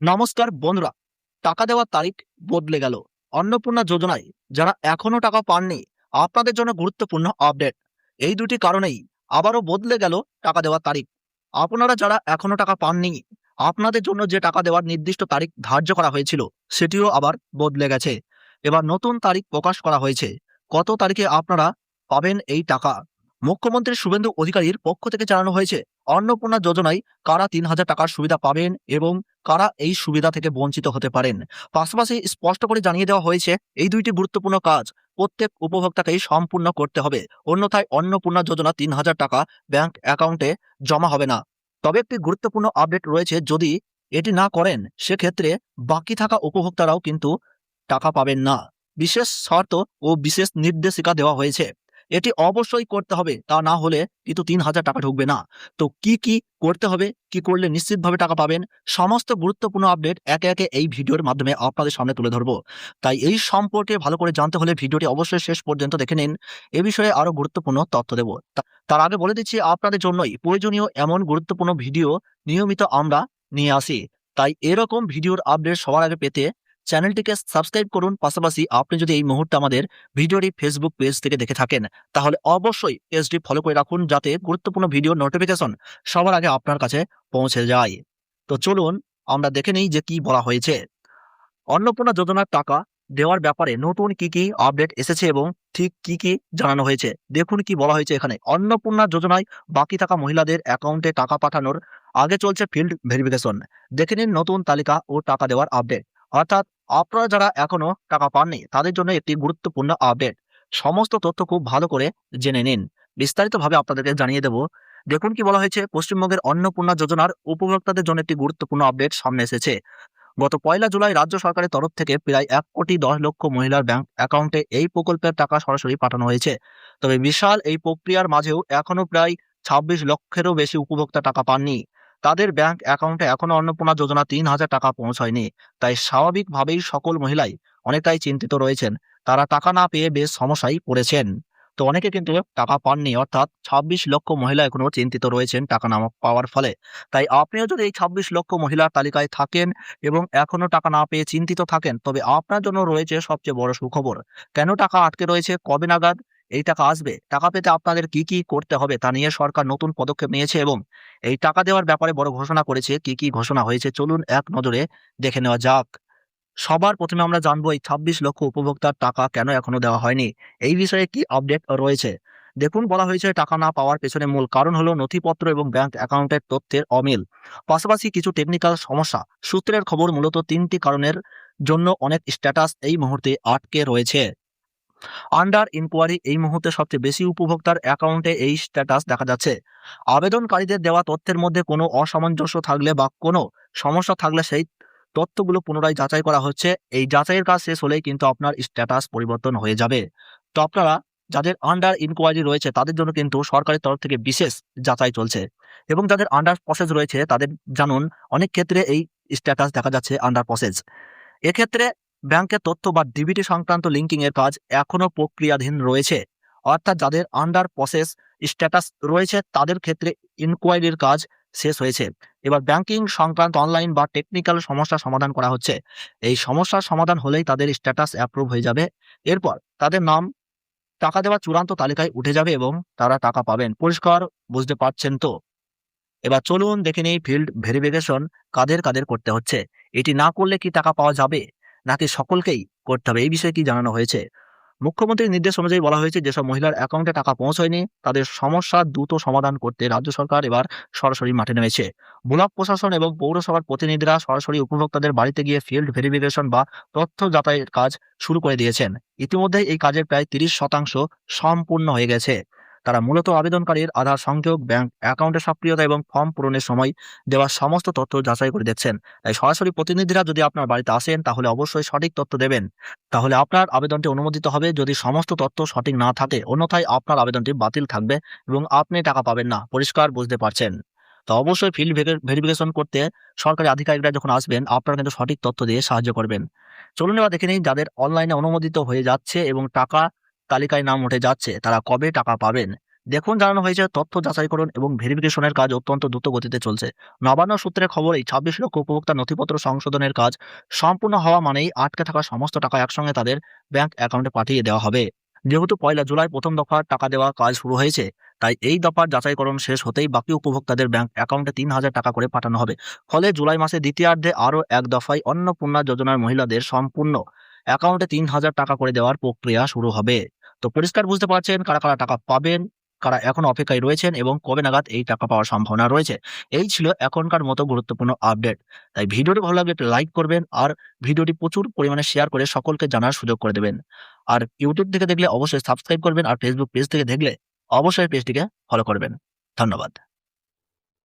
নমস্কার বন্ধুরা, টাকা দেওয়ার তারিখ বদলে গেল। অন্নপূর্ণা যোজনায় যারা এখনো টাকা পাননি, আপনাদের জন্য গুরুত্বপূর্ণ আপডেট। এই দুটি কারণেই আবারও বদলে গেল টাকা দেওয়ার তারিখ। আপনারা যারা এখনো টাকা পাননি, আপনাদের জন্য যে টাকা দেওয়ার নির্দিষ্ট তারিখ ধার্য করা হয়েছিল, সেটিও আবার বদলে গেছে। এবার নতুন তারিখ প্রকাশ করা হয়েছে। কত তারিখে আপনারা পাবেন এই টাকা? মুখ্যমন্ত্রী শুভেন্দু অধিকারীর পক্ষ থেকে জানানো হয়েছে, অন্নপূর্ণা যোজনায় কারা ৩,০০০ টাকার সুবিধা পাবেন এবং কারা এই সুবিধা থেকে বঞ্চিত হতে পারেন। পাশাপাশি স্পষ্ট করে জানিয়ে দেওয়া হয়েছে, এই দুইটি গুরুত্বপূর্ণ কাজ প্রত্যেক উপভোক্তাকেই সম্পূর্ণ করতে হবে, অন্যথায় অন্নপূর্ণা যোজনা ৩,০০০ টাকা ব্যাংক অ্যাকাউন্টে জমা হবে না। তবে একটি গুরুত্বপূর্ণ আপডেট রয়েছে, যদি এটি না করেন সেক্ষেত্রে বাকি থাকা উপভোক্তারাও কিন্তু টাকা পাবেন না। বিশেষ শর্ত ও বিশেষ নির্দেশিকা দেওয়া হয়েছে, এটি অবশ্যই করতে হবে, তা না হলে কিন্তু ৩,০০০ টাকা ঢুকবে না। তো কি কি করতে হবে, কি করলে নিশ্চিতভাবে টাকা পাবেন, সমস্ত গুরুত্বপূর্ণ আপডেট একে একে এই ভিডিওর মাধ্যমে আপনাদের সামনে তুলে ধরবো। তাই এই সম্পর্কে ভালো করে জানতে হলে ভিডিওটি অবশ্যই শেষ পর্যন্ত দেখে নিন। এ বিষয়ে আরো গুরুত্বপূর্ণ তথ্য দেব। তার আগে বলে দিচ্ছি, আপনাদের জন্যই প্রয়োজনীয় এমন গুরুত্বপূর্ণ ভিডিও নিয়মিত আমরা নিয়ে আসি। তাই এরকম ভিডিওর আপডেট সবার আগে পেতে চ্যানেলটিকে সাবস্ক্রাইব করুন। পাশাপাশি আপনি যদি এই মুহূর্তে আমাদের ভিডিওটি ফেসবুক পেজ থেকে দেখে থাকেন, তাহলে অবশ্যই পেজটি ফলো করে রাখুন, যাতে গুরুত্বপূর্ণ ভিডিও নোটিফিকেশন সবার আগে আপনার কাছে পৌঁছে যায়। তো চলুন আমরা দেখে নিই যে কি বলা হয়েছে। অন্নপূর্ণা যোজনার টাকা দেওয়ার ব্যাপারে নতুন কি কি আপডেট এসেছে এবং ঠিক কি কি জানানো হয়েছে, দেখুন কি বলা হয়েছে এখানে। অন্নপূর্ণা যোজনায় বাকি থাকা মহিলাদের অ্যাকাউন্টে টাকা পাঠানোর আগে চলছে ফিল্ড ভেরিফিকেশন। দেখে নিন নতুন তালিকা ও টাকা দেওয়ার আপডেট। অর্থাৎ আপনারা যারা এখনো টাকা পাননি, তাদের জন্য একটি গুরুত্বপূর্ণ আপডেট। সমস্ত তথ্য খুব ভালো করে জেনে নিন, বিস্তারিতভাবে আপনাদেরকে জানিয়ে দেব। দেখুন কি বলা হয়েছে। পশ্চিমবঙ্গের অন্নপূর্ণা যোজনার উপভোক্তাদের জন্য একটি গুরুত্বপূর্ণ আপডেট সামনে এসেছে। গত ১ জুলাই রাজ্য সরকারের তরফ থেকে প্রায় ১,১০,০০,০০০ মহিলার ব্যাংক অ্যাকাউন্টে এই প্রকল্পের টাকা সরাসরি পাঠানো হয়েছে। তবে বিশাল এই প্রক্রিয়ার মাঝেও এখনো প্রায় ২৬ লক্ষেরও বেশি উপভোক্তা টাকা পাননি। তাদের ব্যাংক অ্যাকাউন্টে এখনো অন্নপূর্ণা যোজনা ৩,০০০ টাকা পৌঁছায়নি। তাই স্বাভাবিকভাবেই সকল মহিলাই অনেকটাই চিন্তিত রয়েছেন। তারা টাকা না পেয়ে বেশ সমস্যায় পড়েছেন। তো অনেকে কিন্তু টাকা পাননি, অর্থাৎ ২৬ লক্ষ মহিলা এখনো চিন্তিত রয়েছেন টাকা না পাওয়ার ফলে। তাই আপনিও যদি এই ২৬ লক্ষ মহিলার তালিকায় থাকেন এবং এখনো টাকা না পেয়ে চিন্তিত থাকেন, তবে আপনার জন্য রয়েছে সবচেয়ে বড় সুখবর। কেন টাকা আটকে রয়েছে, কবে নাগাদ এই টাকা আসবে, টাকা পেতে আপনাদের কি কি করতে হবে তা নিয়ে সরকার নতুন পদক্ষেপ নিয়েছে এবং এই টাকা দেওয়ার ব্যাপারে বড় ঘোষণা করেছে। কি কি ঘোষণা হয়েছে চলুন এক নজরে দেখে নেওয়া যাক। সবার প্রথমে আমরা জানবো, এই ২৬ লক্ষ উপভোক্তার টাকা কেন এখনো দেওয়া হয়নি, এই বিষয়ে কি আপডেট রয়েছে। দেখুন বলা হয়েছে, টাকা না পাওয়ার পেছনে মূল কারণ হলো নথিপত্র এবং ব্যাংক অ্যাকাউন্টের তথ্যের অমিল, পাশাপাশি কিছু টেকনিক্যাল সমস্যা। সূত্রের খবর, মূলত ৩টি কারণের জন্য অনেক স্ট্যাটাস এই মুহূর্তে আটকে রয়েছে। আন্ডার ইনকোয়ারি, এই মুহূর্তে সবচেয়ে বেশি উপভোক্তার অ্যাকাউন্টে এই স্ট্যাটাস দেখা যাচ্ছে। আবেদনকারীদের দেওয়া তথ্যের মধ্যে কোনো অসামঞ্জস্য থাকলে বা কোনো সমস্যা থাকলে সেই তথ্যগুলো পুনরায় যাচাই করা হচ্ছে। এই যাচাইয়ের কাজ শেষ হলেই কিন্তু আপনার স্ট্যাটাস পরিবর্তন হয়ে যাবে। তো আপনারা যাদের আন্ডার ইনকোয়ারি রয়েছে, তাদের জন্য কিন্তু সরকারের তরফ থেকে বিশেষ যাচাই চলছে, এবং যাদের আন্ডার প্রসেস রয়েছে তাদের জানুন, অনেক ক্ষেত্রে এই স্ট্যাটাস দেখা যাচ্ছে আন্ডার প্রসেস। এক্ষেত্রে ব্যাংকের তথ্য বা ডিবিটি সংক্রান্ত লিঙ্কিং এর কাজ এখনো প্রক্রিয়াধীন রয়েছে। অর্থাৎ যাদের আন্ডার প্রসেস স্ট্যাটাস রয়েছে, তাদের ক্ষেত্রে ইনকোয়ারির কাজ শেষ হয়েছে। এবার ব্যাংকিং সংক্রান্ত অনলাইন বা টেকনিক্যাল সমস্যা সমাধান করা হচ্ছে। এই সমস্যার সমাধান হলেই তাদের স্ট্যাটাস অ্যাপ্রুভ হয়ে যাবে। এরপর তাদের নাম টাকা দেওয়া চূড়ান্ত তালিকায় উঠে যাবে এবং তারা টাকা পাবেন। পরিষ্কার বুঝতে পারছেন তো? এবার চলুন দেখে নিই ফিল্ড ভেরিফিকেশন কাদের কাদের করতে হচ্ছে। এটি না করলে কি টাকা পাওয়া যাবে, নাকি সকলকেই করতে হবে, এই বিষয়ে কি জানানো হয়েছে। মুখ্যমন্ত্রীর নির্দেশ অনুযায়ী বলা হয়েছে, যেসব মহিলার অ্যাকাউন্টে টাকা পৌঁছয়নি তাদের সমস্যার দ্রুত সমাধান করতে রাজ্য সরকার এবার সরাসরি মাঠে নেমেছে। ব্লক প্রশাসন এবং পৌরসভার প্রতিনিধিরা সরাসরি উপভোক্তাদের বাড়িতে গিয়ে ফিল্ড ভেরিফিকেশন বা তথ্য যাচাইয়ের কাজ শুরু করে দিয়েছেন। ইতিমধ্যে এই কাজের প্রায় ৩০% সম্পূর্ণ হয়ে গেছে। তারা মূলত আবেদনকারীর আধার সংযোগ, ব্যাংক অ্যাকাউন্টের সক্রিয়তা এবং ফর্ম পূরণের সময় দেওয়া সমস্ত তথ্য যাচাই করে দেখছেন। তাই সরাসরি প্রতিনিধিরা যদি আপনার বাড়িতে আসেন, তাহলে অবশ্যই সঠিক তথ্য দেবেন, তাহলে আপনার আবেদনটি অনুমোদিত হবে। যদি সমস্ত তথ্য সঠিক না থাকে, অন্যথায় আপনার আবেদনটি বাতিল থাকবে এবং আপনি টাকা পাবেন না। পরিষ্কার বুঝতে পারছেন তো? অবশ্যই ফিল্ড ভেরিফিকেশন করতে সরকারি আধিকারিকরা যখন আসবেন, আপনারা কিন্তু সঠিক তথ্য দিয়ে সাহায্য করবেন। চলুন এবার দেখে নিই, যাদের অনলাইনে অনুমোদিত হয়ে যাচ্ছে এবং টাকা তালিকায় নাম উঠে যাচ্ছে, তারা কবে টাকা পাবেন। দেখুন, জানানো হয়েছে তথ্য যাচাইকরণ এবং ভেরিফিকেশনের কাজ অত্যন্ত দ্রুত গতিতে চলছে। নবান্ন সূত্রের খবর, এই 26 লক্ষ উপভোক্তার নথিপত্র সংশোধনের কাজ সম্পূর্ণ হওয়া মানেই আটকে থাকা সমস্ত টাকা একসঙ্গে তাদের ব্যাংক অ্যাকাউন্টে পাঠিয়ে দেওয়া হবে। যেহেতু 1 জুলাই প্রথম দফার টাকা দেওয়া কাজ শুরু হয়েছে, তাই এই দফার যাচাইকরণ শেষ হতেই বাকি উপভোক্তাদের ব্যাংক অ্যাকাউন্টে 3,000 টাকা করে পাঠানো হবে। ফলে জুলাই মাসের দ্বিতীয়ার্ধে আরও এক দফায় অন্নপূর্ণা যোজনার মহিলাদের সম্পূর্ণ অ্যাকাউন্টে 3,000 টাকা করে দেওয়ার প্রক্রিয়া শুরু হবে। তো পরিষ্কার বুঝতে পারছেন কারা কারা টাকা পাবেন, কারা এখনো অপেক্ষায় রয়েছেন এবং কবে নাগাদ এই টাকা পাওয়ার সম্ভাবনা রয়েছে। এই ছিল এখনকার মতো গুরুত্বপূর্ণ আপডেট। তাই ভিডিওটি ভালো লাগলে একটা লাইক করবেন আর ভিডিওটি প্রচুর পরিমাণে শেয়ার করে সকলকে জানার সুযোগ করে দেবেন। আর ইউটিউব থেকে দেখলে অবশ্যই সাবস্ক্রাইব করবেন আর ফেসবুক পেজ থেকে দেখলে অবশ্যই পেজটিকে ফলো করবেন। ধন্যবাদ।